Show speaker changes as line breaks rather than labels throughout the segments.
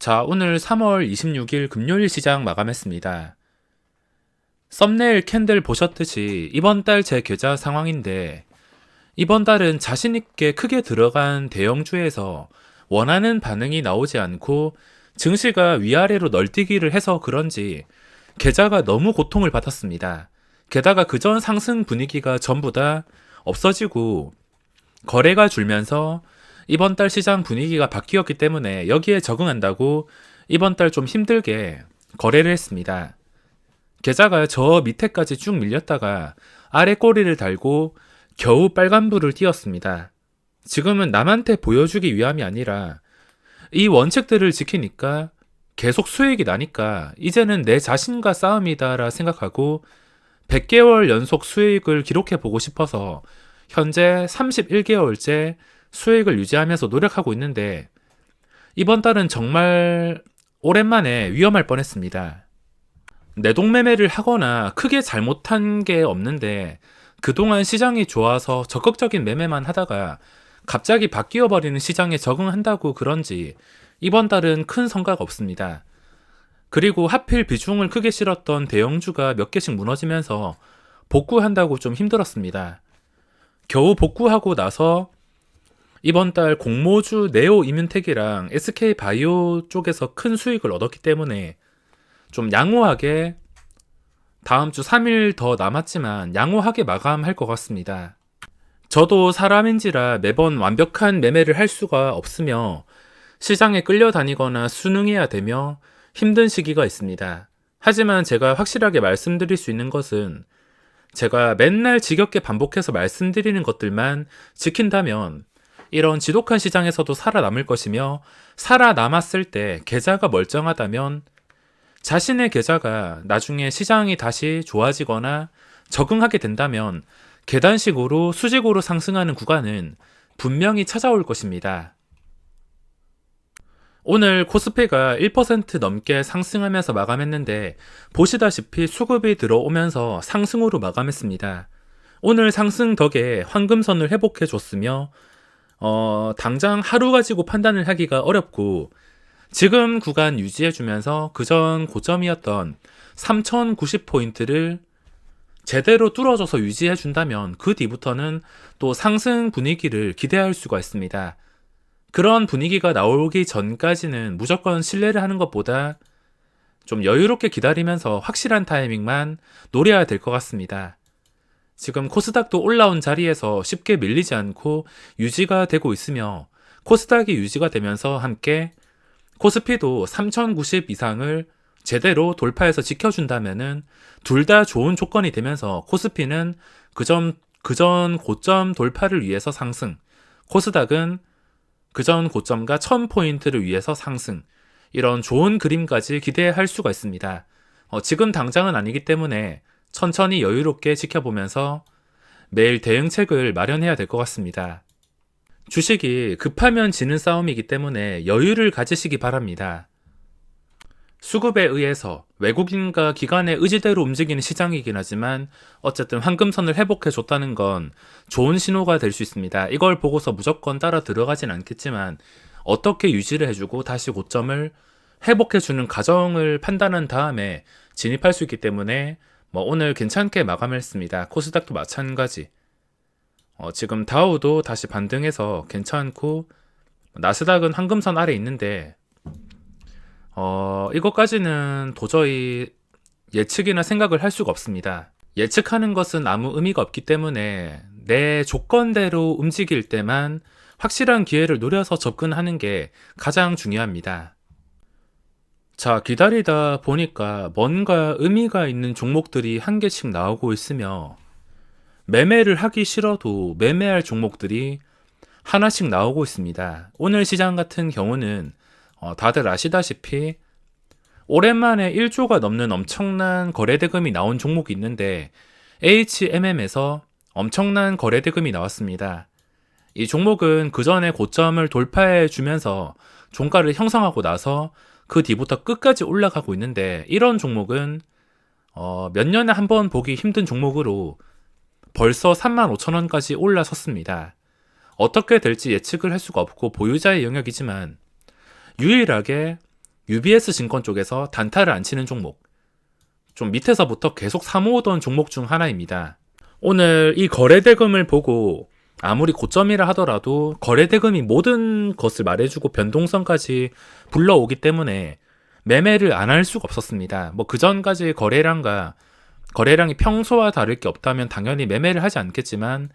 자, 오늘 3월 26일 금요일 시장 마감했습니다. 썸네일 캔들 보셨듯이 이번 달 제 계좌 상황인데, 이번 달은 자신있게 크게 들어간 대형주에서 원하는 반응이 나오지 않고 증시가 위아래로 널뛰기를 해서 그런지 계좌가 너무 고통을 받았습니다. 게다가 그전 상승 분위기가 전부 다 없어지고 거래가 줄면서 이번 달 시장 분위기가 바뀌었기 때문에 여기에 적응한다고 이번 달 좀 힘들게 거래를 했습니다. 계좌가 저 밑에까지 쭉 밀렸다가 아래 꼬리를 달고 겨우 빨간불을 띄웠습니다. 지금은 남한테 보여주기 위함이 아니라 이 원칙들을 지키니까 계속 수익이 나니까 이제는 내 자신과 싸움이다라 생각하고 100개월 연속 수익을 기록해 보고 싶어서 현재 31개월째 수익을 유지하면서 노력하고 있는데, 이번 달은 정말 오랜만에 위험할 뻔했습니다. 내동매매를 하거나 크게 잘못한 게 없는데 그동안 시장이 좋아서 적극적인 매매만 하다가 갑자기 바뀌어 버리는 시장에 적응한다고 그런지 이번 달은 큰 성과가 없습니다. 그리고 하필 비중을 크게 실었던 대형주가 몇 개씩 무너지면서 복구한다고 좀 힘들었습니다. 겨우 복구하고 나서 이번 달 공모주 네오 이뮨텍이랑 SK 바이오 쪽에서 큰 수익을 얻었기 때문에 좀 양호하게, 다음 주 3일 더 남았지만 양호하게 마감할 것 같습니다. 저도 사람인지라 매번 완벽한 매매를 할 수가 없으며 시장에 끌려다니거나 순응해야 되며 힘든 시기가 있습니다. 하지만 제가 확실하게 말씀드릴 수 있는 것은, 제가 맨날 지겹게 반복해서 말씀드리는 것들만 지킨다면 이런 지독한 시장에서도 살아남을 것이며, 살아남았을 때 계좌가 멀쩡하다면 자신의 계좌가 나중에 시장이 다시 좋아지거나 적응하게 된다면 계단식으로 수직으로 상승하는 구간은 분명히 찾아올 것입니다. 오늘 코스피가 1% 넘게 상승하면서 마감했는데, 보시다시피 수급이 들어오면서 상승으로 마감했습니다. 오늘 상승 덕에 황금선을 회복해 줬으며 당장 하루 가지고 판단을 하기가 어렵고, 지금 구간 유지해주면서 그전 고점이었던 3090포인트를 제대로 뚫어줘서 유지해준다면 그 뒤부터는 또 상승 분위기를 기대할 수가 있습니다. 그런 분위기가 나오기 전까지는 무조건 신뢰를 하는 것보다 좀 여유롭게 기다리면서 확실한 타이밍만 노려야 될 것 같습니다. 지금 코스닥도 올라온 자리에서 쉽게 밀리지 않고 유지가 되고 있으며, 코스닥이 유지가 되면서 함께 코스피도 3090 이상을 제대로 돌파해서 지켜준다면은 둘 다 좋은 조건이 되면서 코스피는 그전 고점 돌파를 위해서 상승, 코스닥은 그전 고점과 1000포인트를 위해서 상승, 이런 좋은 그림까지 기대할 수가 있습니다. 지금 당장은 아니기 때문에 천천히 여유롭게 지켜보면서 매일 대응책을 마련해야 될 것 같습니다. 주식이 급하면 지는 싸움이기 때문에 여유를 가지시기 바랍니다. 수급에 의해서 외국인과 기관의 의지대로 움직이는 시장이긴 하지만 어쨌든 황금선을 회복해 줬다는 건 좋은 신호가 될 수 있습니다. 이걸 보고서 무조건 따라 들어가진 않겠지만 어떻게 유지를 해주고 다시 고점을 회복해주는 과정을 판단한 다음에 진입할 수 있기 때문에 오늘 괜찮게 마감했습니다. 코스닥도 마찬가지. 지금 다우도 다시 반등해서 괜찮고, 나스닥은 황금선 아래 있는데 이것까지는 도저히 예측이나 생각을 할 수가 없습니다. 예측하는 것은 아무 의미가 없기 때문에 내 조건대로 움직일 때만 확실한 기회를 노려서 접근하는 게 가장 중요합니다. 자, 기다리다 보니까 뭔가 의미가 있는 종목들이 한 개씩 나오고 있으며, 매매를 하기 싫어도 매매할 종목들이 하나씩 나오고 있습니다. 오늘 시장 같은 경우는 다들 아시다시피 오랜만에 1조가 넘는 엄청난 거래대금이 나온 종목이 있는데, HMM에서 엄청난 거래대금이 나왔습니다. 이 종목은 그 전에 고점을 돌파해 주면서 종가를 형성하고 나서 그 뒤부터 끝까지 올라가고 있는데, 이런 종목은 몇 년에 한 번 보기 힘든 종목으로 벌써 35,000원까지 올라섰습니다. 어떻게 될지 예측을 할 수가 없고 보유자의 영역이지만 유일하게 UBS 증권 쪽에서 단타를 안 치는 종목, 좀 밑에서부터 계속 사모으던 종목 중 하나입니다. 오늘 이 거래대금을 보고 아무리 고점이라 하더라도 거래대금이 모든 것을 말해주고 변동성까지 불러오기 때문에 매매를 안 할 수가 없었습니다. 뭐 그전까지 거래량이 평소와 다를 게 없다면 당연히 매매를 하지 않겠지만,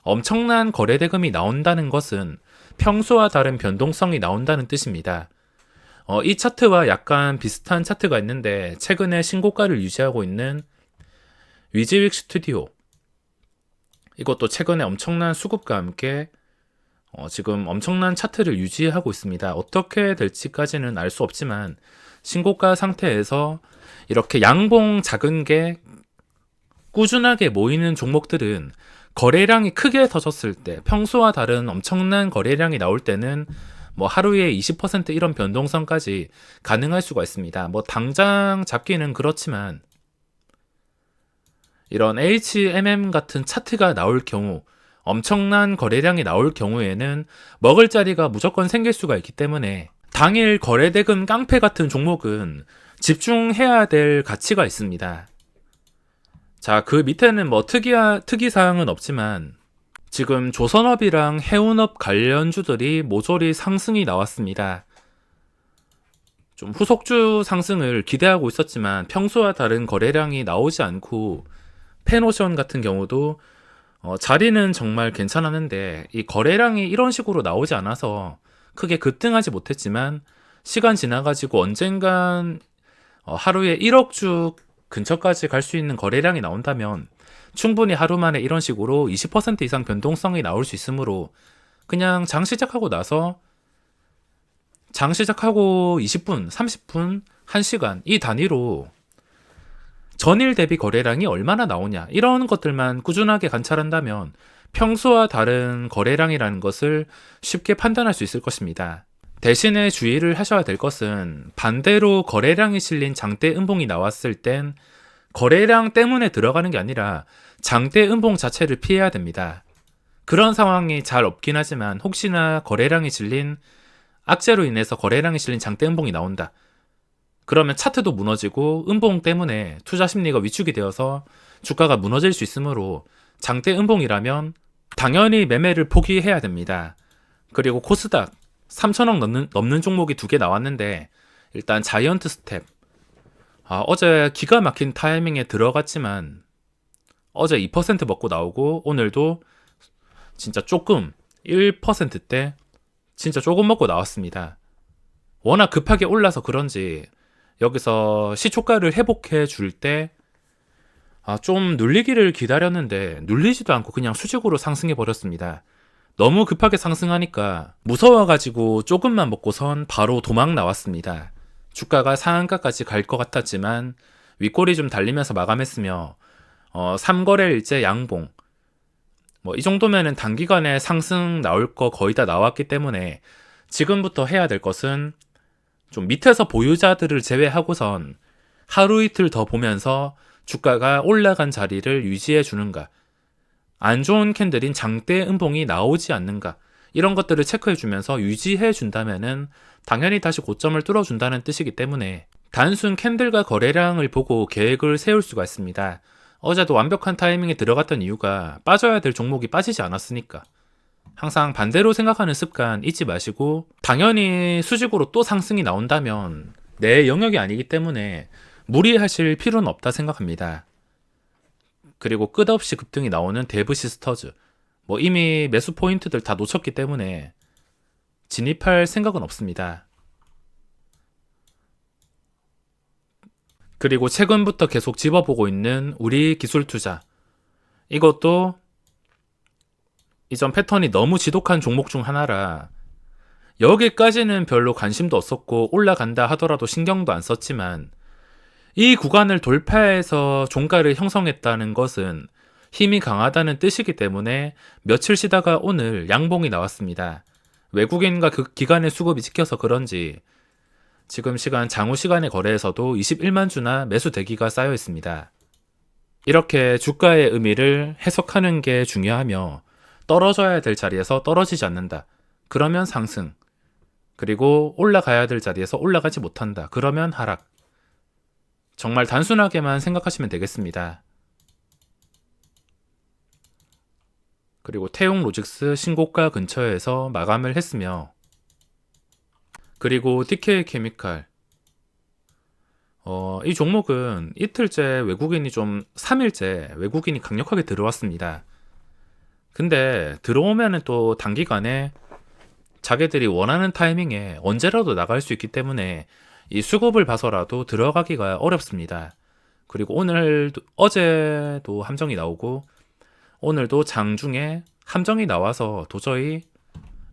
엄청난 거래대금이 나온다는 것은 평소와 다른 변동성이 나온다는 뜻입니다. 이 차트와 약간 비슷한 차트가 있는데, 최근에 신고가를 유지하고 있는 위즈윅 스튜디오, 이것도 최근에 엄청난 수급과 함께 지금 엄청난 차트를 유지하고 있습니다. 어떻게 될지까지는 알 수 없지만 신고가 상태에서 이렇게 양봉 작은 게 꾸준하게 모이는 종목들은 거래량이 크게 터졌을 때, 평소와 다른 엄청난 거래량이 나올 때는 뭐 하루에 20% 이런 변동성까지 가능할 수가 있습니다. 뭐 당장 잡기는 그렇지만 이런 HMM 같은 차트가 나올 경우, 엄청난 거래량이 나올 경우에는 먹을 자리가 무조건 생길 수가 있기 때문에 당일 거래대금 깡패 같은 종목은 집중해야 될 가치가 있습니다. 자, 그 밑에는 뭐 특이사항은 없지만 지금 조선업이랑 해운업 관련주들이 모조리 상승이 나왔습니다. 좀 후속주 상승을 기대하고 있었지만 평소와 다른 거래량이 나오지 않고, 페노션 같은 경우도 자리는 정말 괜찮았는데 이 거래량이 이런 식으로 나오지 않아서 크게 급등하지 못했지만, 시간 지나가지고 언젠간 하루에 1억 주 근처까지 갈 수 있는 거래량이 나온다면 충분히 하루 만에 이런 식으로 20% 이상 변동성이 나올 수 있으므로, 그냥 장 시작하고 나서 장 시작하고 20분, 30분, 1시간 이 단위로 전일 대비 거래량이 얼마나 나오냐, 이런 것들만 꾸준하게 관찰한다면 평소와 다른 거래량이라는 것을 쉽게 판단할 수 있을 것입니다. 대신에 주의를 하셔야 될 것은, 반대로 거래량이 실린 장대 음봉이 나왔을 땐 거래량 때문에 들어가는 게 아니라 장대 음봉 자체를 피해야 됩니다. 그런 상황이 잘 없긴 하지만, 혹시나 거래량이 실린, 악재로 인해서 거래량이 실린 장대 음봉이 나온다, 그러면 차트도 무너지고 음봉 때문에 투자 심리가 위축이 되어서 주가가 무너질 수 있으므로, 장대 음봉이라면 당연히 매매를 포기해야 됩니다. 그리고 코스닥 3천억 넘는 종목이 2개 나왔는데, 일단 자이언트 스텝, 어제 기가 막힌 타이밍에 들어갔지만 어제 2% 먹고 나오고, 오늘도 진짜 조금 1%대 진짜 조금 먹고 나왔습니다. 워낙 급하게 올라서 그런지 여기서 시초가를 회복해 줄 때 좀 눌리기를 기다렸는데 눌리지도 않고 그냥 수직으로 상승해 버렸습니다. 너무 급하게 상승하니까 무서워가지고 조금만 먹고선 바로 도망 나왔습니다. 주가가 상한가까지 갈 것 같았지만 윗골이 좀 달리면서 마감했으며 3거래일째 양봉, 뭐 이 정도면은 단기간에 상승 나올 거 거의 다 나왔기 때문에 지금부터 해야 될 것은 좀 밑에서 보유자들을 제외하고선 하루 이틀 더 보면서 주가가 올라간 자리를 유지해 주는가, 안 좋은 캔들인 장대 음봉이 나오지 않는가, 이런 것들을 체크해 주면서 유지해 준다면은 당연히 다시 고점을 뚫어 준다는 뜻이기 때문에 단순 캔들과 거래량을 보고 계획을 세울 수가 있습니다. 어제도 완벽한 타이밍에 들어갔던 이유가 빠져야 될 종목이 빠지지 않았으니까. 항상 반대로 생각하는 습관 잊지 마시고, 당연히 수직으로 또 상승이 나온다면 내 영역이 아니기 때문에 무리하실 필요는 없다 생각합니다. 그리고 끝없이 급등이 나오는 데브시스터즈, 뭐 이미 매수 포인트들 다 놓쳤기 때문에 진입할 생각은 없습니다. 그리고 최근부터 계속 집어보고 있는 우리 기술투자, 이것도 이전 패턴이 너무 지독한 종목 중 하나라 여기까지는 별로 관심도 없었고 올라간다 하더라도 신경도 안 썼지만, 이 구간을 돌파해서 종가를 형성했다는 것은 힘이 강하다는 뜻이기 때문에 며칠 쉬다가 오늘 양봉이 나왔습니다. 외국인과 그 기간의 수급이 찍혀서 그런지 지금 시간 장우 시간의 거래에서도 21만 주나 매수 대기가 쌓여 있습니다. 이렇게 주가의 의미를 해석하는 게 중요하며, 떨어져야 될 자리에서 떨어지지 않는다, 그러면 상승, 그리고 올라가야 될 자리에서 올라가지 못한다. 그러면 하락. 정말 단순하게만 생각하시면 되겠습니다. 그리고 태용 로직스 신고가 근처에서 마감을 했으며, 그리고 DK 케미칼. 이 종목은 이틀째 외국인이 3일째 외국인이 강력하게 들어왔습니다. 근데 들어오면은 또 단기간에 자기들이 원하는 타이밍에 언제라도 나갈 수 있기 때문에 이 수급을 봐서라도 들어가기가 어렵습니다. 그리고 어제도 함정이 나오고 오늘도 장중에 함정이 나와서 도저히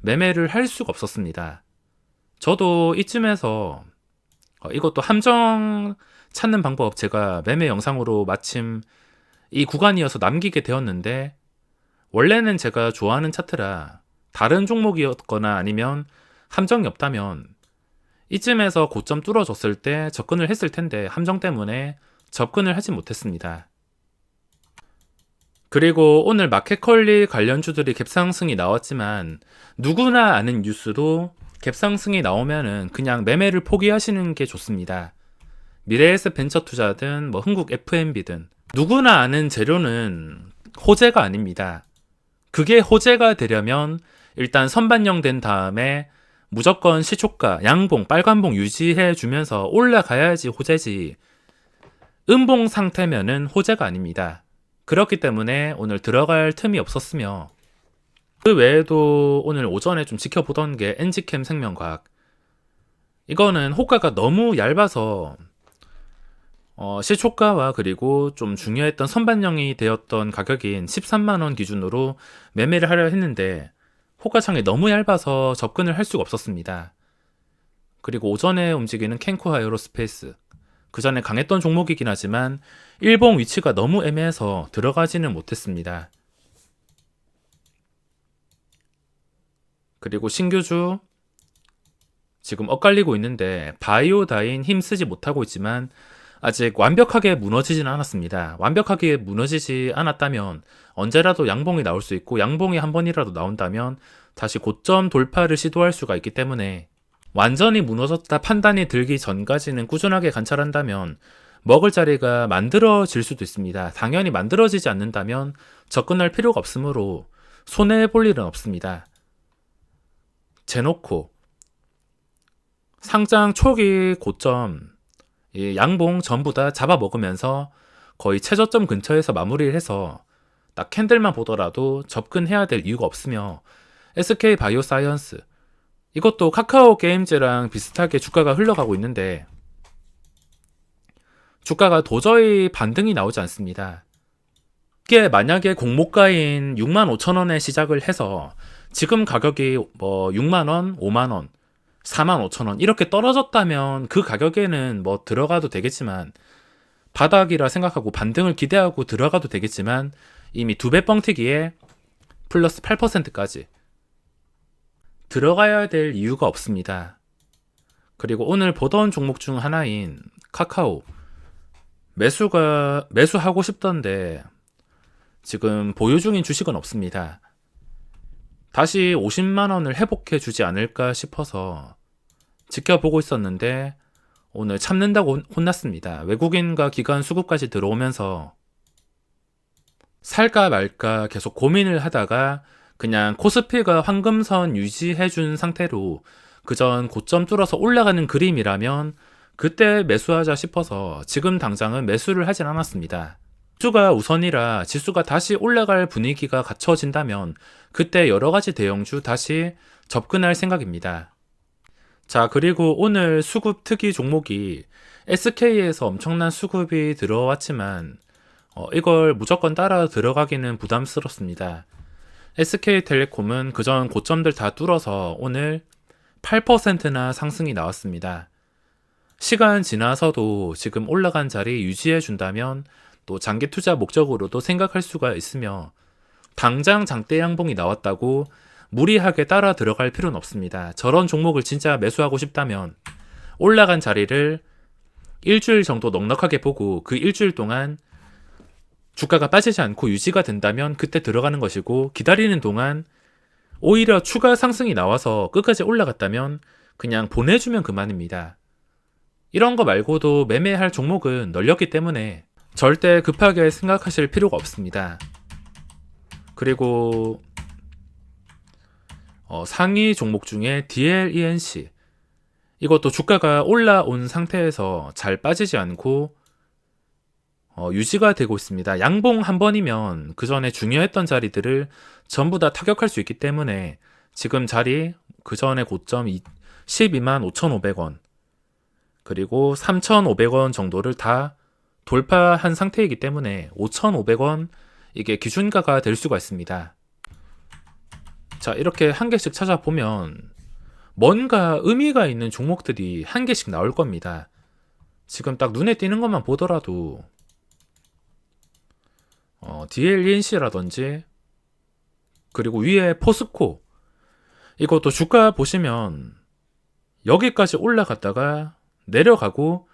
매매를 할 수가 없었습니다. 저도 이쯤에서 이것도 함정 찾는 방법 제가 매매 영상으로 마침 이 구간이어서 남기게 되었는데, 원래는 제가 좋아하는 차트라 다른 종목이었거나 아니면 함정이 없다면 이쯤에서 고점 뚫어줬을 때 접근을 했을 텐데 함정 때문에 접근을 하지 못했습니다. 그리고 오늘 마켓컬리 관련주들이 갭상승이 나왔지만 누구나 아는 뉴스도 갭상승이 나오면은 그냥 매매를 포기하시는 게 좋습니다. 미래에셋 벤처 투자든 흥국 FMB든 누구나 아는 재료는 호재가 아닙니다. 그게 호재가 되려면 일단 선반영된 다음에 무조건 시초가, 양봉, 빨간봉 유지해 주면서 올라가야지 호재지, 음봉 상태면은 호재가 아닙니다. 그렇기 때문에 오늘 들어갈 틈이 없었으며, 그 외에도 오늘 오전에 좀 지켜보던 게 엔지캠 생명과학. 이거는 호가가 너무 얇아서 시초가와 그리고 좀 중요했던 선반영이 되었던 가격인 13만원 기준으로 매매를 하려 했는데 호가창이 너무 얇아서 접근을 할 수가 없었습니다. 그리고 오전에 움직이는 켄코 아이로스페이스, 그 전에 강했던 종목이긴 하지만 일봉 위치가 너무 애매해서 들어가지는 못했습니다. 그리고 신규주 지금 엇갈리고 있는데 바이오다인 힘쓰지 못하고 있지만 아직 완벽하게 무너지지는 않았습니다. 완벽하게 무너지지 않았다면 언제라도 양봉이 나올 수 있고, 양봉이 한 번이라도 나온다면 다시 고점 돌파를 시도할 수가 있기 때문에 완전히 무너졌다 판단이 들기 전까지는 꾸준하게 관찰한다면 먹을 자리가 만들어질 수도 있습니다. 당연히 만들어지지 않는다면 접근할 필요가 없으므로 손해볼 일은 없습니다. 제노코 상장 초기 고점 양봉 전부 다 잡아먹으면서 거의 최저점 근처에서 마무리를 해서 딱 캔들만 보더라도 접근해야 될 이유가 없으며, SK 바이오사이언스 이것도 카카오 게임즈랑 비슷하게 주가가 흘러가고 있는데 주가가 도저히 반등이 나오지 않습니다. 이게 만약에 공모가인 65,000원에 시작을 해서 지금 가격이 6만원, 5만원, 45,000원 이렇게 떨어졌다면 그 가격에는 들어가도 되겠지만, 바닥이라 생각하고 반등을 기대하고 들어가도 되겠지만 이미 2배 뻥튀기에 플러스 8%까지 들어가야 될 이유가 없습니다. 그리고 오늘 보던 종목 중 하나인 카카오 매수하고 싶던데 지금 보유 중인 주식은 없습니다. 다시 50만원을 회복해 주지 않을까 싶어서 지켜보고 있었는데 오늘 참는다고 혼났습니다. 외국인과 기관 수급까지 들어오면서 살까 말까 계속 고민을 하다가 그냥 코스피가 황금선 유지해준 상태로 그전 고점 뚫어서 올라가는 그림이라면 그때 매수하자 싶어서 지금 당장은 매수를 하진 않았습니다. 지수가 우선이라 지수가 다시 올라갈 분위기가 갖춰진다면 그때 여러가지 대형주 다시 접근할 생각입니다. 자, 그리고 오늘 수급 특이 종목이 SK에서 엄청난 수급이 들어왔지만 이걸 무조건 따라 들어가기는 부담스럽습니다. SK텔레콤은 그전 고점들 다 뚫어서 오늘 8%나 상승이 나왔습니다. 시간 지나서도 지금 올라간 자리 유지해 준다면 또 장기 투자 목적으로도 생각할 수가 있으며, 당장 장대 양봉이 나왔다고 무리하게 따라 들어갈 필요는 없습니다. 저런 종목을 진짜 매수하고 싶다면 올라간 자리를 일주일 정도 넉넉하게 보고 그 일주일 동안 주가가 빠지지 않고 유지가 된다면 그때 들어가는 것이고, 기다리는 동안 오히려 추가 상승이 나와서 끝까지 올라갔다면 그냥 보내주면 그만입니다. 이런 거 말고도 매매할 종목은 널렸기 때문에 절대 급하게 생각하실 필요가 없습니다. 그리고 상위 종목 중에 DLENC, 이것도 주가가 올라온 상태에서 잘 빠지지 않고 유지가 되고 있습니다. 양봉 한 번이면 그 전에 중요했던 자리들을 전부 다 타격할 수 있기 때문에 지금 자리 그 전에 고점 12만 5,500원 그리고 3,500원 정도를 다 돌파한 상태이기 때문에 5,500원 이게 기준가가 될 수가 있습니다. 자, 이렇게 한 개씩 찾아보면 뭔가 의미가 있는 종목들이 한 개씩 나올 겁니다. 지금 딱 눈에 띄는 것만 보더라도 DLENC라든지 그리고 위에 포스코, 이것도 주가 보시면 여기까지 올라갔다가 내려가고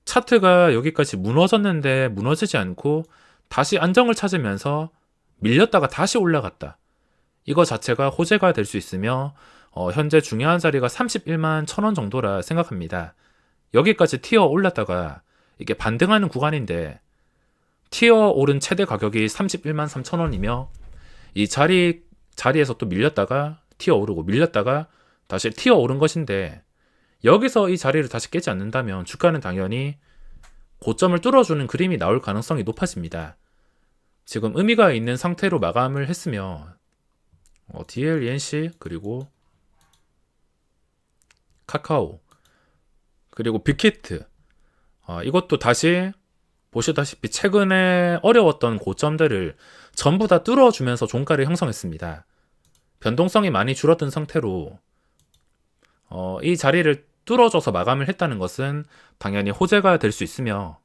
차트가 여기까지 무너졌는데 무너지지 않고 다시 안정을 찾으면서 밀렸다가 다시 올라갔다. 이거 자체가 호재가 될 수 있으며 현재 중요한 자리가 31만 1,000원 정도라 생각합니다. 여기까지 튀어 올랐다가 이게 반등하는 구간인데 튀어 오른 최대 가격이 31만 3,000원이며 이 자리에서 또 밀렸다가 튀어 오르고 밀렸다가 다시 튀어 오른 것인데 여기서 이 자리를 다시 깨지 않는다면 주가는 당연히 고점을 뚫어주는 그림이 나올 가능성이 높아집니다. 지금 의미가 있는 상태로 마감을 했으며 DLENC 그리고 카카오 그리고 빅히트, 이것도 다시 보시다시피 최근에 어려웠던 고점들을 전부 다 뚫어주면서 종가를 형성했습니다. 변동성이 많이 줄어든 상태로 이 자리를 뚫어줘서 마감을 했다는 것은 당연히 호재가 될 수 있으며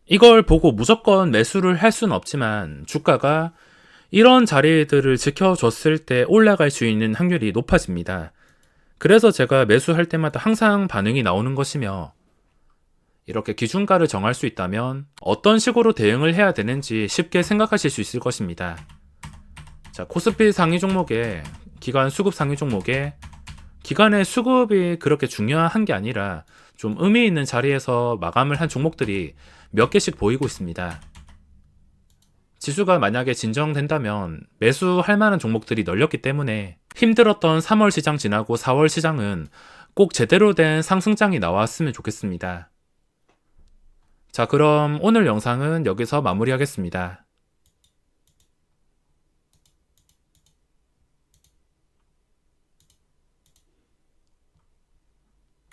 이걸 보고 무조건 매수를 할 수는 없지만 주가가 이런 자리들을 지켜줬을 때 올라갈 수 있는 확률이 높아집니다. 그래서 제가 매수할 때마다 항상 반응이 나오는 것이며 이렇게 기준가를 정할 수 있다면 어떤 식으로 대응을 해야 되는지 쉽게 생각하실 수 있을 것입니다. 자, 코스피 상위 종목에 기관 수급 상위 종목에 기관의 수급이 그렇게 중요한 게 아니라 좀 의미 있는 자리에서 마감을 한 종목들이 몇 개씩 보이고 있습니다. 지수가 만약에 진정된다면 매수할 만한 종목들이 널렸기 때문에 힘들었던 3월 시장 지나고 4월 시장은 꼭 제대로 된 상승장이 나왔으면 좋겠습니다. 자, 그럼 오늘 영상은 여기서 마무리하겠습니다.